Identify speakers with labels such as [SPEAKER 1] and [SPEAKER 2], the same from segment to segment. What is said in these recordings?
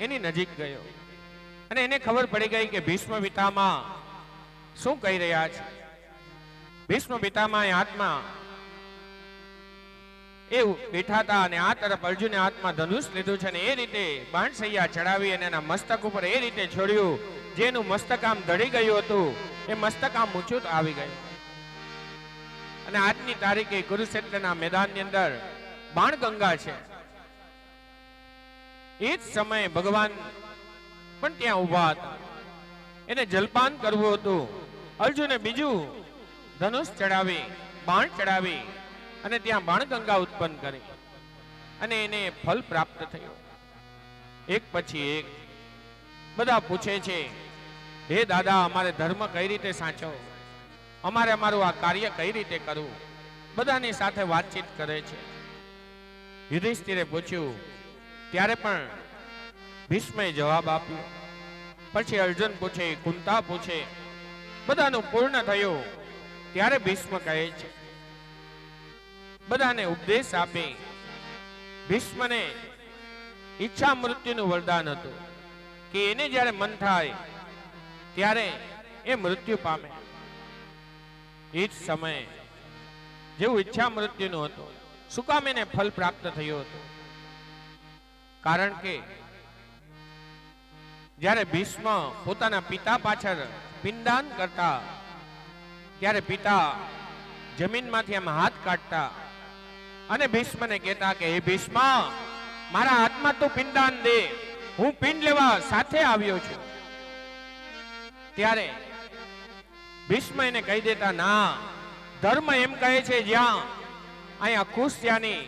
[SPEAKER 1] એની નજીક ગયો અને એને ખબર પડી ગઈ કે ભીષ્મ પિતામહ શું કહી રહ્યા છે. ભીષ્મ પિતામહ હાથમાં એ બેઠા હતા અને આ તરફ અર્જુને હાથમાં ધનુષ લીધું છે અને એ રીતે બાણસૈયા ચડાવી અને એના મસ્તક ઉપર એ રીતે છોડ્યું જેનું મસ્તક આમ ધડી ગયું હતું એ મસ્તક આમ ઊંચું આવી ગયું. અને આજની તારીખે કુરુક્ષેત્રના મેદાનની અંદર બાણગંગા છે. એ જ સમયે ભગવાન પણ ત્યાં ઉભા હતા. એને જલપાન કરવું હતું. અર્જુને બીજું ધનુષ ચડાવી બાણ ચડાવી અને ત્યાં બાણગંગા ઉત્પન્ન કરી અને એને ફલ પ્રાપ્ત થયું. એક પછી એક બધા પૂછે છે, હે દાદા, અમારે ધર્મ કઈ રીતે સાચવો, અમારે અમારું આ કાર્ય કઈ રીતે કરવું. બધાની સાથે વાતચીત કરે છે. યુધિષ્ઠિરે પૂછ્યું ત્યારે પણ ભીષ્મે જવાબ આપ્યો. પછી અર્જુન પૂછે, કુંતા પૂછે, બધાનું પૂર્ણ થયું ત્યારે ભીષ્મ કહે છે, બધાને ઉપદેશ આપે. ભીષ્મને ઈચ્છા મૃત્યુનું વરદાન હતું કે એને જ્યારે મન થાય ત્યારે એ મૃત્યુ પામે. એ જ સમયે જેવું ઈચ્છા મૃત્યુનું હતું, શું કામ એને ફલ પ્રાપ્ત થયું હતું? કારણ કે જ્યારે ભીષ્મ પોતાના પિતા પાછળ પિંડદાન કરતા ત્યારે પિતા જમીનમાંથી આમ હાથ કાઢતા અને ભીષ્મને કહેતા કે હે ભીષ્મ, મારા હાથમાં તું પિંડદાન દે, હું પિંડ લેવા સાથે આવ્યો છું. ત્યારે ભીષ્મ એને કહી દેતા, ના, ધર્મ એમ કહે છે જ્યાં અહીંયા કુશયાની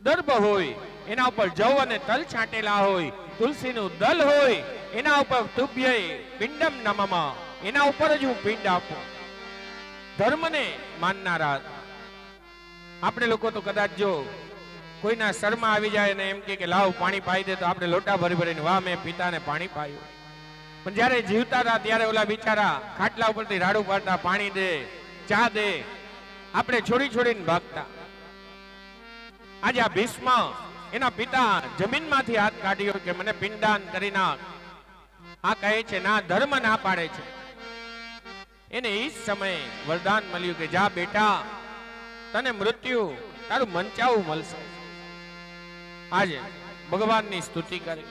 [SPEAKER 1] દર્ભ હોય એના ઉપર જવ અને તલ છાંટેલા હોય, તુલસીનું દલ હોય એના ઉપર તુભ્ય પિંડમ નમઃ, એના ઉપર જ હું પિંડ આપું. ધર્મને માનનારા. આપણે લોકો તો કદાચ જો કોઈના શરમાં આવી જાય અને એમ કે લાવ પાણી પાઈ દે, તો આપણે લોટા ભરી ભરીને વાહ મેં પિતાને પાણી પાયું. પણ જ્યારે જીવતા હતા ત્યારે ઓલા બિચારા ખાટલા ઉપરથી રાડું પાડતા, પાણી દે, ચા દે, આપણે છોડી છોડીને ભાગતા. આજે આ ભીષ્મ એના પિતા જમીનમાંથી હાથ કાઢ્યો કે મને પિંડદાન કરી નાખ. આ કહે છે ના, ધર્મ ના પાડે છે. એને એ જ સમયે વરદાન મળ્યું કે જા બેટા, તને મૃત્યુ તારું મંચાવું મળશે. આજે ભગવાનની સ્તુતિ કરી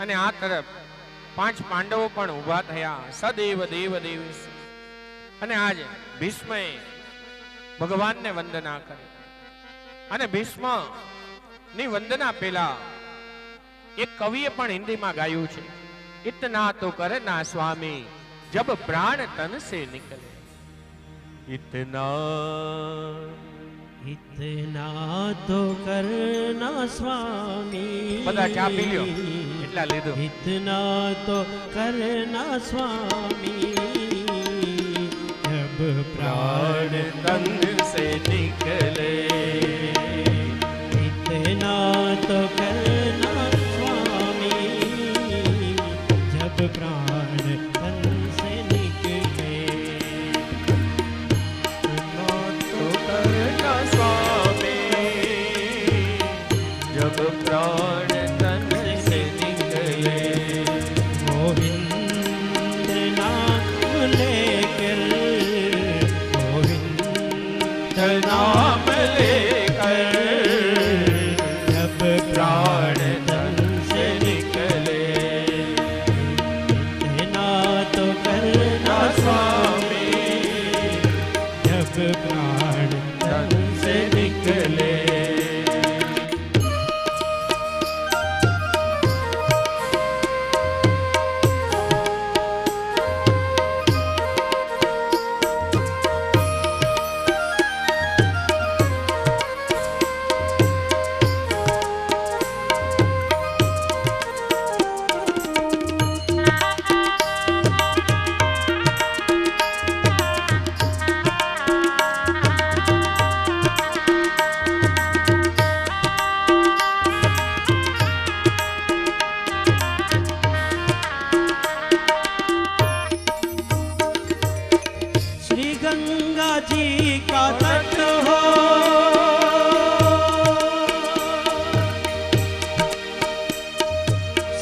[SPEAKER 1] અને આ તરફ 5 પાંડવો પણ ઉભા થયા. સદેવ દેવ દેવી. અને આજે ભીષ્મએ ભગવાનને વંદના કરી. અને ભીષ્મ ની વંદના પેલા એક કવિએ પણ હિન્દીમાં ગાયું છે, ઇતના તો કરના સ્વામી જબ પ્રાણ તન સે નિકલે.
[SPEAKER 2] इतना तो करना स्वामी,
[SPEAKER 1] બધા ચા પી લ્યો એટલા લીધું.
[SPEAKER 2] इतना तो करना स्वामी जब प्राण
[SPEAKER 1] तन से निकले.
[SPEAKER 2] इतना तो करना स्वामी जब प्राण तन से निकले.
[SPEAKER 1] जब प्राण तन से निकले.
[SPEAKER 2] गोविंद नाम लेकर, गोविंद
[SPEAKER 1] नाम लेकर
[SPEAKER 2] जब प्राण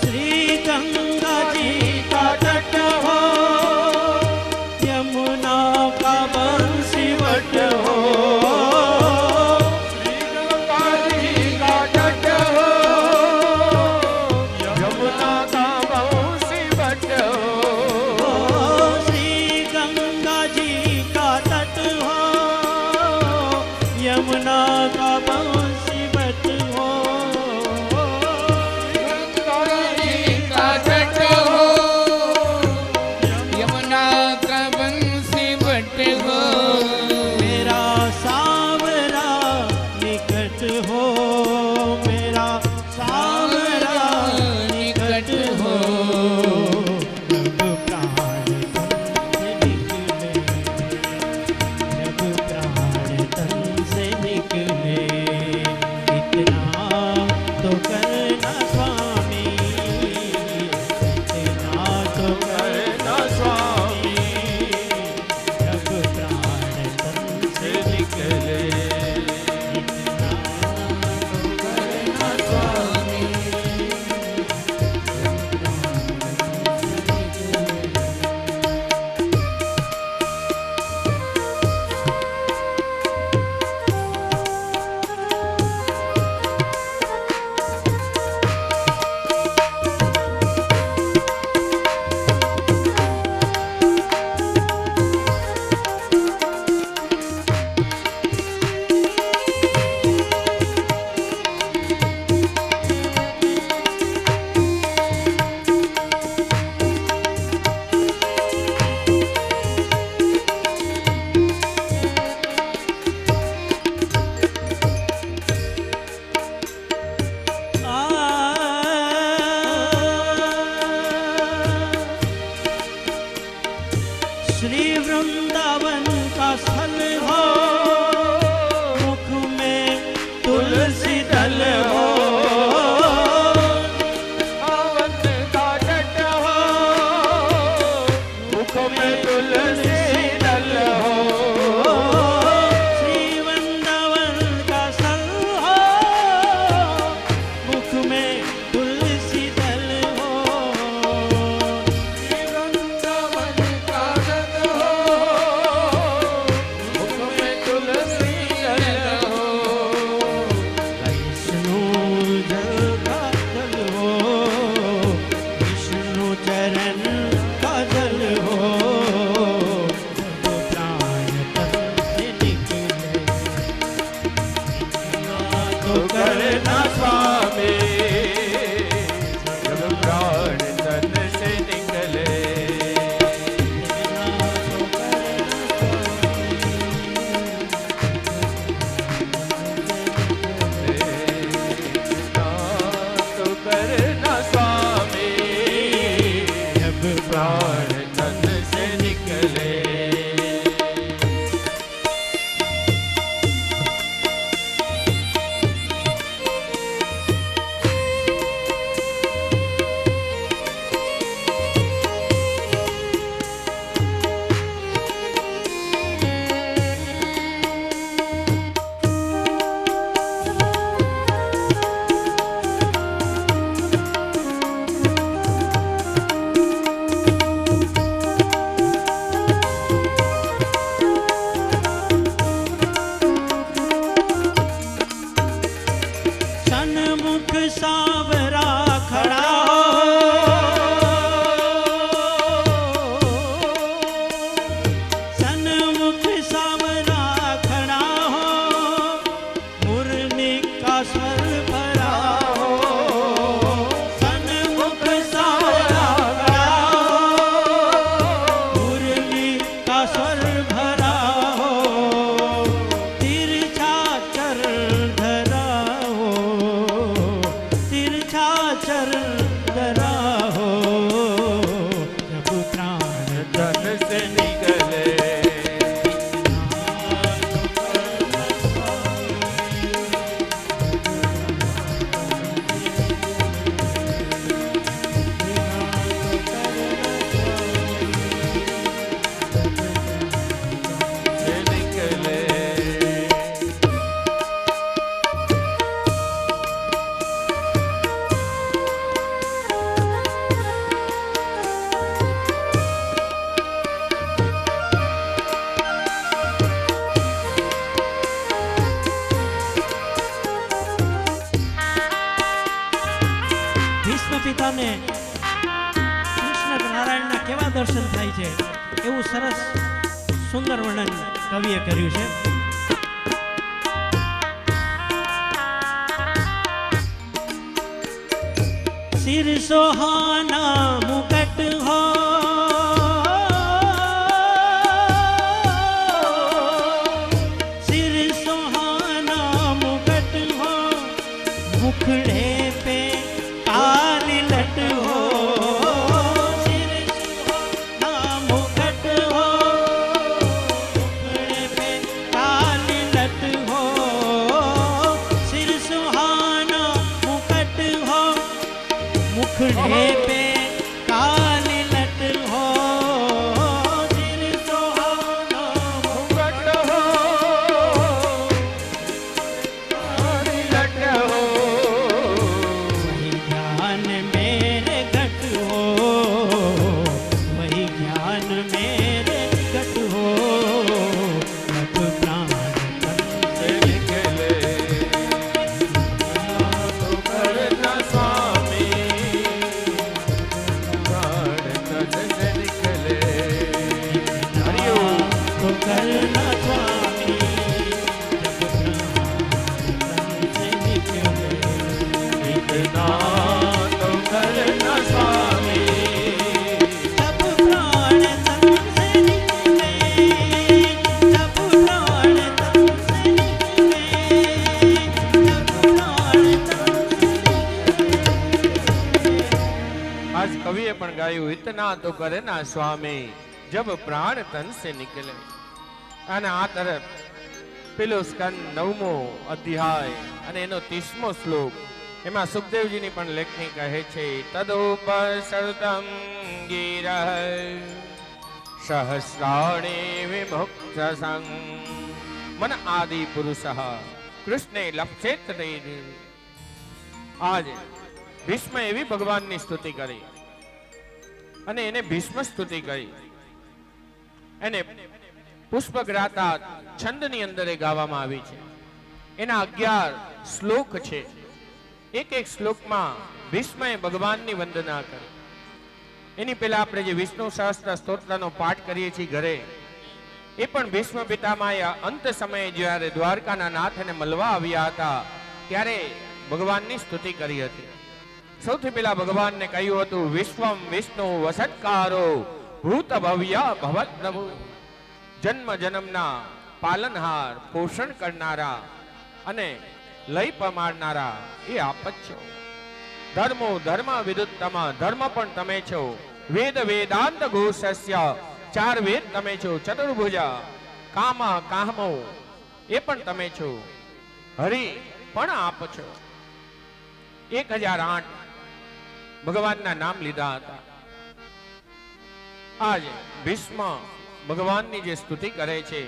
[SPEAKER 2] श्री गंगा जी का तट हो, यमुना का बंसीवट हो,
[SPEAKER 1] श्री गंगा जी का तट हो, यमुना का बंसीवट हो।
[SPEAKER 2] श्री गंगा जी का तट हो, यमुना का बंसीवट हो,
[SPEAKER 3] गंगा जी का तट हो, यमुना का बंसीवट हो।
[SPEAKER 2] मेरा सावरा निकट हो, मेरा सावरा निकट हो, जब प्राण तन से निकले, इतना तो करना स्वामी, इतना तो करना स्वामी, जब प्राण तन से निकले, इतना तो करना स्वामी। श्री वृंदावन का स्थल हो, मुख में तुलसी दल हो,
[SPEAKER 1] पावन का तट हो, मुख में तुलसी दल हो।
[SPEAKER 2] श्री वृंदावन का स्थल हो, मुख में तुलसी दल हो,
[SPEAKER 1] श्री वृंदावन का तट हो, मुख में तुलसी दल हो।
[SPEAKER 2] विष्णु जल का जल हो, विष्णु चरण का जल हो, जब प्राण तन से निकले, इतना तो करना
[SPEAKER 1] स्वामी, जब प्राण तन से निकले,
[SPEAKER 2] इतना तो करना
[SPEAKER 1] तो करना स्वामी,
[SPEAKER 2] जब
[SPEAKER 1] प्राण तन से निकले।
[SPEAKER 2] सन्मुख सावरा खड़ा हो, सन्मुख सावरा खड़ा हो, मुरली का स्वर भरा हो, सन्मुख सावरा खड़ा हो, मुरली का स्वर भरा हो, तिरछा चरण धरा हो, तिरछा चरण धरा हो, जब प्राण
[SPEAKER 1] तन से निकले, से निकले।
[SPEAKER 2] ભીષ્મ પિતાને કૃષ્ણ નારાયણના કેવા દર્શન થાય છે એવું સરસ સુંદર વર્ણન કવિએ કર્યું છે. सिर सोहाना मुकट हो सिर सोहाना मुकट हो मुखड़े पे काली लट हो सिर सोहाना मुकट हो मुखड़े पे काली लट हो सिर सोहाना मुकट हो मुखड़े पे काली लट हो सिर सोहाना
[SPEAKER 1] मुकुट हो काली लट हो
[SPEAKER 2] वही ज्ञान मेरे घट हो वही ज्ञान मेरे घट हो अब प्राण तन
[SPEAKER 1] से निकले तो करना स्वामी प्राण तन से निकले. हरिओम.
[SPEAKER 2] तो करना स्वामी जब प्राण तन से निकले
[SPEAKER 1] इतना तो करना स्वामी
[SPEAKER 2] जब प्राण तन से निकले
[SPEAKER 1] आज कविए पण गाયું इतना तो करे ना स्वामी जब प्राण तन से निकले. અને આ તરફ પેલો સ્કંદ 9મો અધ્યાય અને એનો 30મો શ્લોક એમાં સુખદેવજીની પણ લેખની કહે છે તદુપસર્તમ ગિરઃ સહસ્રાણિ વિમુક્ત સંગ મન આદિ પુરુષઃ કૃષ્ણે લક્ષેત દૈ. આજ ભીષ્મ એવી ભગવાનની સ્તુતિ કરી અને એને ભીષ્મ સ્તુતિ કરી. એને પુષ્પગ્રાતા છંદની અંદર એ ગાવામાં આવી છે. એના 11 શ્લોક છે. એક એક શ્લોકમાં ભીષ્મએ ભગવાનની વંદના કરી. એની પહેલા આપણે જે વિષ્ણુ સહસ્ત્ર સ્તોત્રનો પાઠ કરીએ છીએ ઘરે, એ પણ ભીષ્મ પિતામહે અંત સમયે જ્યારે દ્વારકાના નાથને મળવા આવ્યા હતા ત્યારે ભગવાનની સ્તુતિ કરી હતી. સૌથી પહેલા ભગવાનને કહ્યું હતું વિશ્વમ વિષ્ણુ વસત્કારો ભૂત ભવ્ય ભવદ્રભુ. જન્મ જન્મના પાલનહાર, પોષણ કરનારા અને લય પમાડનારા એ આપ જ છો. ધર્મો ધર્મ વિદુત્તમ, ધર્મ પણ તમે છો. વેદ વેદાંત ઘોષસ્ય, 4 વેદ તમે છો. ચતુર્ભુજા કામ કામો એ પણ તમે છો. હરિ પણ આપ છો. 1008 ભગવાનના નામ લીધા હતા. આજ ભીષ્મ ભગવાનની જે સ્તુતિ કરે છે,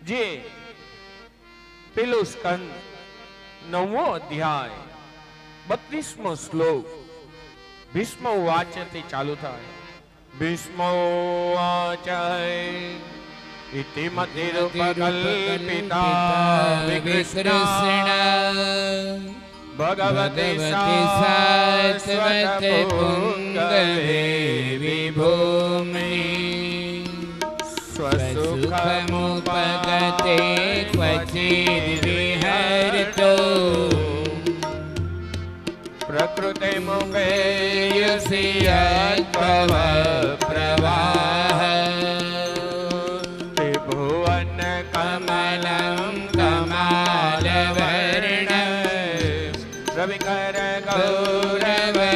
[SPEAKER 1] જે પેલો સ્કંદ 9મો અધ્યાય 32મો શ્લોક ભીષ્મ વાચથી ચાલુ થાય. ભીષ્મો વાચ ઇતિ મતિરૂપકલ્પિતા વિકૃષ્ણ ભગવતે શાશ્વત પુંગવે વિભૂમિ
[SPEAKER 3] સ્વસુખમુપગતે ક્વચિદ વિહરતો
[SPEAKER 1] પ્રકૃતે મુખે
[SPEAKER 3] યસ્યત્વવ પ્રવાહ
[SPEAKER 1] ત્રિભુવન
[SPEAKER 3] કમલં કમાલવર્ણ
[SPEAKER 1] રવિકર
[SPEAKER 3] ગૌરવરંબરં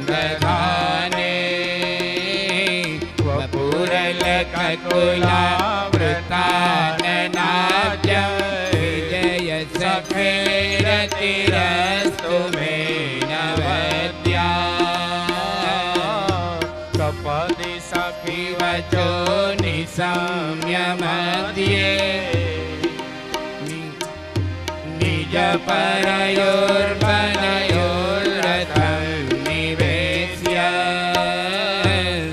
[SPEAKER 3] દધાને વપુરલકકુલાવૃતાનનાદ્ય વિજય સખેરતિરસ્તુ મે નવદ્યા
[SPEAKER 1] કપદી સખી
[SPEAKER 3] વચો નિસમ્ય મધ્યે નિજ પરયોર્બનયોરથં નિવેશ્ય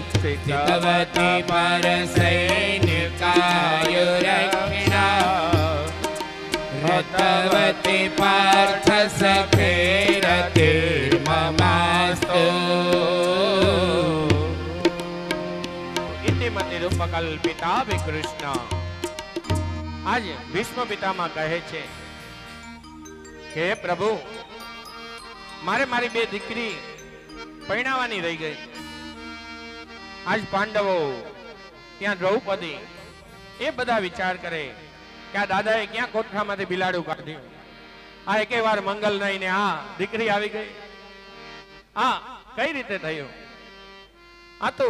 [SPEAKER 3] સ્થિતવતી પરસૈનિકાયુરક્ષિણા રતવતી પાર્થ સખેરતે
[SPEAKER 1] રૂપકલ્પિતા વિકૃષ્ણ. આજ ભીષ્મ પિતામહ કહે છે કે હે પ્રભુ, મારે મારી બે દીકરી પરણાવવાની રહી ગઈ. આજ પાંડવો ત્યાં દ્રૌપદી એ બધા વિચાર કરે કે આ દાદાએ ક્યાં કોઠામાંથી બિલાડું કાઢ્યું, આ એકે વાર મંગલ નહીં ને આ દીકરી આવી ગઈ, આ કઈ રીતે થયું? આ તો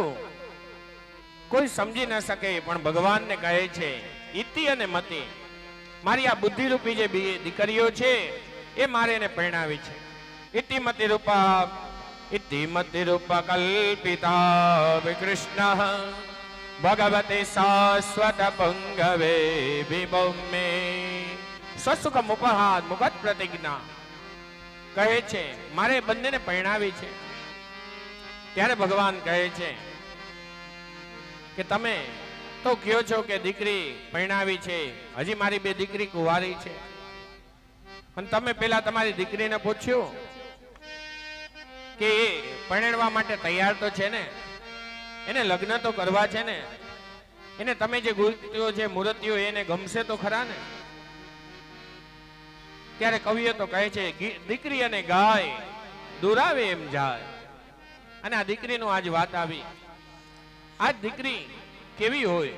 [SPEAKER 1] કોઈ સમજી ન શકે, પણ ભગવાનને કહે છે ઇતિ અને મતિ, મારી આ બુદ્ધિરૂપી જે દીકરીઓ છે એ મારે એને પરણાવી છે. ઇતિમતિ રૂપા કલ્પિતા વિકૃષ્ણ ભગવતે શાશ્વત પુંગવે વિભૌમે સ્વસુખમ ઉપહાર મુગત પ્રતિજ્ઞા. કહે છે મારે બંનેને પરણાવી છે. ત્યારે ભગવાન કહે છે કે તમે તો કહો છો કે દીકરી પરણાવી છે, હજી મારી બે દીકરી કુંવારી છે, પણ તમે પેલા તમારી દીકરીને પૂછ્યું કે એ પરણવા માટે તૈયાર તો છે ને, એને લગ્ન તો કરવા છે ને, એને તમે જે ગુરતીઓ છે મૂર્તિઓ એને ગમશે તો ખરા ને? ત્યારે કવિઓ તો કહે છે દીકરી અને ગાય દુરાવે એમ જાય. અને આ દીકરીનું આજ વાત આવી. આજ દીકરી કેવી હોય?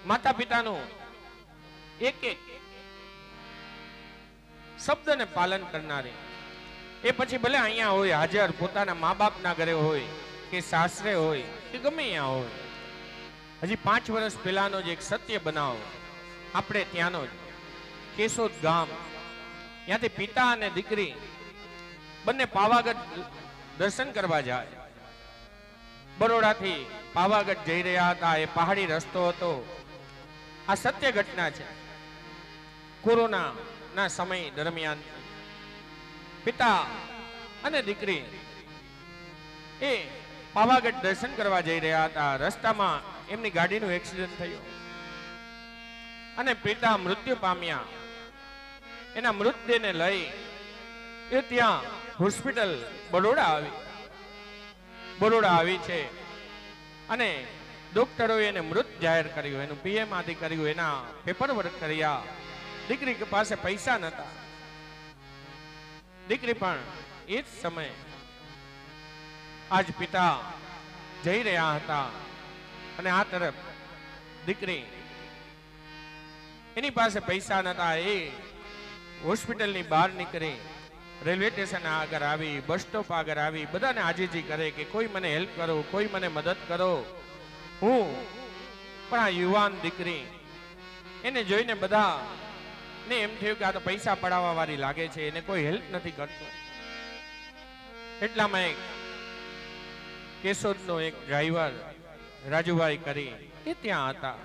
[SPEAKER 1] માતા પિતાનું એક એક શબ્દને પાલન કરનારી. એ પછી ભલે અહીંયા હોય હાજર, પોતાના મા બાપના ઘરે હોય કે સાસરે હોય કે ગમે અહીંયા હોય. હજી 5 વર્ષ પહેલાનો જ એક સત્ય બનાવ આપણે ત્યાંનો જ કેશોદ ગામ, ત્યાંથી પિતા અને દીકરી બંને પાવાગઢ દર્શન કરવા જાય. બરોડાથી પાવાગઢ જઈ રહ્યા હતા. એ પહાડી રસ્તો હતો. આ સત્ય ઘટના છે. કોરોના ના સમય દરમિયાન પિતા અને દીકરી એ પાવાગઢ દર્શન કરવા જઈ રહ્યા હતા. રસ્તામાં એમની ગાડીનું એક્સિડન્ટ થયું અને પિતા મૃત્યુ પામ્યા. એના મૃતદેહને લઈ એ ત્યાં હોસ્પિટલ બરોડા આવી છે અને ડોક્ટરોએ એને મૃત જાહેર કર્યું. એનું પીએમ આદિ કર્યું, એના પેપર વર્ક કર્યા. દીકરી પાસે પૈસા નતા. દીકરી પણ એ જ સમયે આજ પિતા જઈ રહ્યા હતા અને આ તરફ દીકરી, એની પાસે પૈસા નતા. એ હોસ્પિટલની બહાર નીકળી, રેલવે સ્ટેશન આગળ આવી, બસ સ્ટોપ આગળ આવી, બધાને આજીજી કરે કે કોઈ મને હેલ્પ કરો, કોઈ મને મદદ કરો. હું પણ આ યુવાન દીકરી એને જોઈને બધા ને એમ થયું કે આ તો પૈસા પડાવવા વાળી લાગે છે, એને કોઈ હેલ્પ નથી કરતો. એટલામાં એક કેશોદનો એક ડ્રાઈવર રાજુભાઈ કરી એ ત્યાં હતા.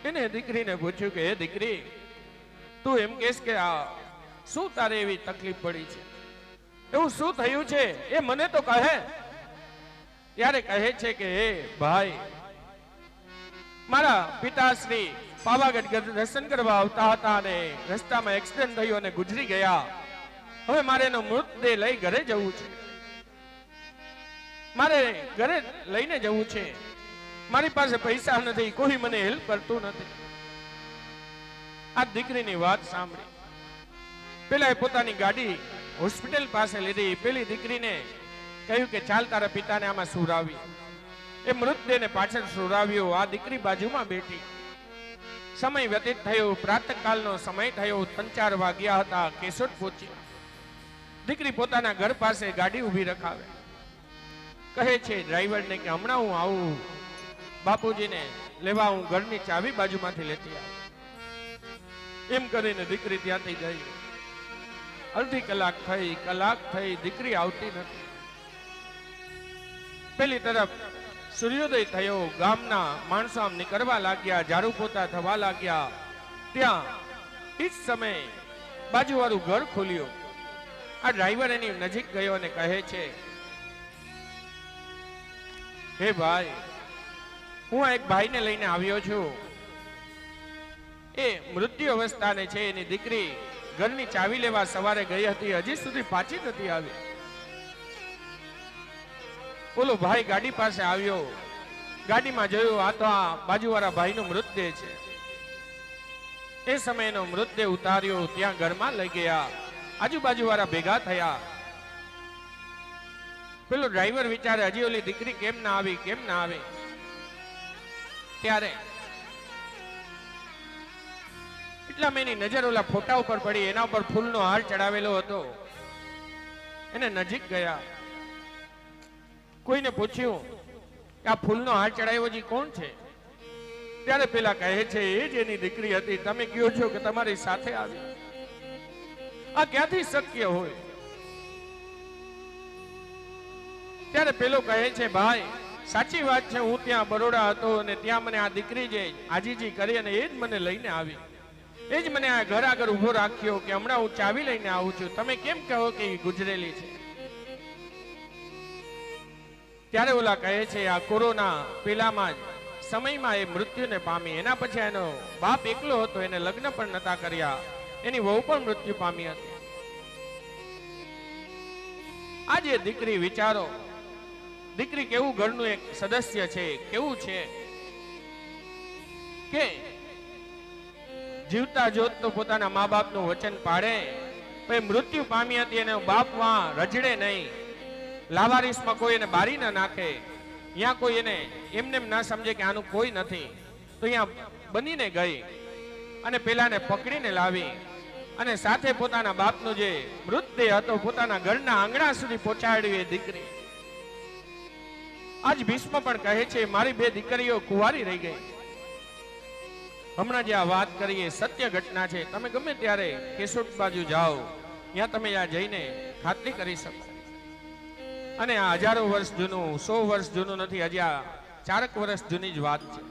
[SPEAKER 1] એને દીકરીને પૂછ્યું કે હે દીકરી, તું એમ કહેશ કે આ શું તારે એવી તકલીફ પડી છે, એવું શું થયું છે એ મને તો કહે. ત્યારે કહે છે કે હે ભાઈ, મારા પિતાશ્રી પાવાગઢ દર્શન કરવા આવતા હતા અને રસ્તામાં એક્સિડન્ટ થયો અને ગુજરી ગયા. હવે મારે એનો મૃતદેહ લઈ ઘરે જવું છે, મારે ઘરે લઈને જવું છે. મારી પાસે પૈસા નથી, કોઈ મને હેલ્પ કરતું નથી. આ દીકરીની વાત સાંભળી પેલા પોતાની ગાડી હોસ્પિટલ પાસે લીધી. પેલી દીકરીને કહ્યું કે ચાલ તારા પિતાને આમાં સુરાવી. એ મૃતદેહને પાછળ સુરાવ્યો. આ દીકરી બાજુમાં બેઠી. સમય વ્યતીત થયો. પ્રાતઃકાલનો સમય થયો. 3-4 વાગ્યા હતા. કેશોદ પહોંચી. દીકરી પોતાના ઘર પાસે ગાડી ઊભી રખાવે. કહે છે ડ્રાઈવરને કે હમણાં હું આવું, બાપુજીને લેવા હું ઘરની ચાવી બાજુમાંથી લેતી આવું. એમ કરીને દીકરી ત્યાંથી ગઈ. અડધી કલાક થઈ, દીકરી આવતી નથી. પેલી તરફ સૂર્યોદય થયો. ગામના માણસો આમ નીકળવા લાગ્યા, ઝાડુ પોતા થવા લાગ્યા. ત્યાં એ જ સમયે બાજુવાળું ઘર ખોલ્યું. આ ડ્રાઈવર એની નજીક ગયો અને કહે છે હે ભાઈ, હું એક ભાઈને લઈને આવ્યો છું. એ મૃત્યુ અવસ્થાને છે. એની દીકરી ઘરની ચાવી લેવા સવારે ગઈ હતી, હજી સુધી પાછી નથી આવી. બોલો ભાઈ ગાડી પાસે આવ્યો. ગાડીમાં જોયું આ તો આ બાજુવાળા ભાઈનો મૃતદેહ છે. એ સમયનો મૃતદેહ ઉતાર્યો, ત્યાં ઘરમાં લઈ ગયા. આજુબાજુવાળા ભેગા થયા. પેલો ડ્રાઈવર વિચારે હજી ઓલી દીકરી કેમ ના આવી, કેમ ના આવી. ત્યારે એટલામાં એની નજર ઓલા ફોટા ઉપર પડી. એના ઉપર ફૂલનો હાર ચડાવેલો હતો. એને નજીક ગયા, કોઈને પૂછ્યું કે આ ફૂલનો હાર ચડાવ્યો જી કોણ છે? ત્યારે પેલા કહે છે એ જ એની દીકરી હતી. તમે કહો છો કે તમારી સાથે આવી, આ ક્યાંથી શક્ય હોય? ત્યારે પેલો કહે છે ભાઈ સાચી વાત છે, હું ત્યાં બરોડા હતો અને ત્યાં મને આ દીકરી જે આજીજી કરી અને એ જ મને લઈને આવી, એ જ મને આ ઘર આગળ ઉભો રાખ્યો કે હમણાં હું ચાવી લઈને આવું છું, તમે કેમ કહો કે એ ગુજરેલી છે? ત્યારે ઓલા કહે છે આ કોરોના પેલામાં જ સમયમાં એ મૃત્યુને પામી. એના પછી એનો બાપ એકલો હતો, એને લગ્ન પણ નતા કર્યા, એની વહુ પણ મૃત્યુ પામી હતી. આજે દીકરી વિચારો, દીકરી કેવું ઘરનું એક સદસ્ય છે, કેવું છે કે જીવતા જોત તો પોતાના મા બાપનું વચન પાડે, પણ મૃત્યુ પામી હતી એને બાપ માં રજડે નહીં, લાવારીસમાં કોઈ એને બારી ના નાખે, ત્યાં કોઈ એને એમને ના સમજે કે આનું કોઈ નથી, તો અહીંયા બનીને ગઈ અને પેલાને પકડીને લાવી અને સાથે પોતાના બાપનો જે મૃતદેહ હતો પોતાના ઘરના આંગણા સુધી પહોંચાડ્યું એ દીકરી. આજ ભીષ્મ પણ કહે છે મારી બે દીકરીઓ કુંવારી રહી ગઈ. હમણાં જે આ વાત કરીએ સત્ય ઘટના છે. તમે ગમે ત્યારે કેશોદ બાજુ જાઓ, ત્યાં તમે આ જઈને ખાતરી કરી શકો. અને આ હજારો વર્ષ જૂનું, 100 વર્ષ જૂનું નથી, હજી આ 4 વર્ષ જૂની જ વાત છે.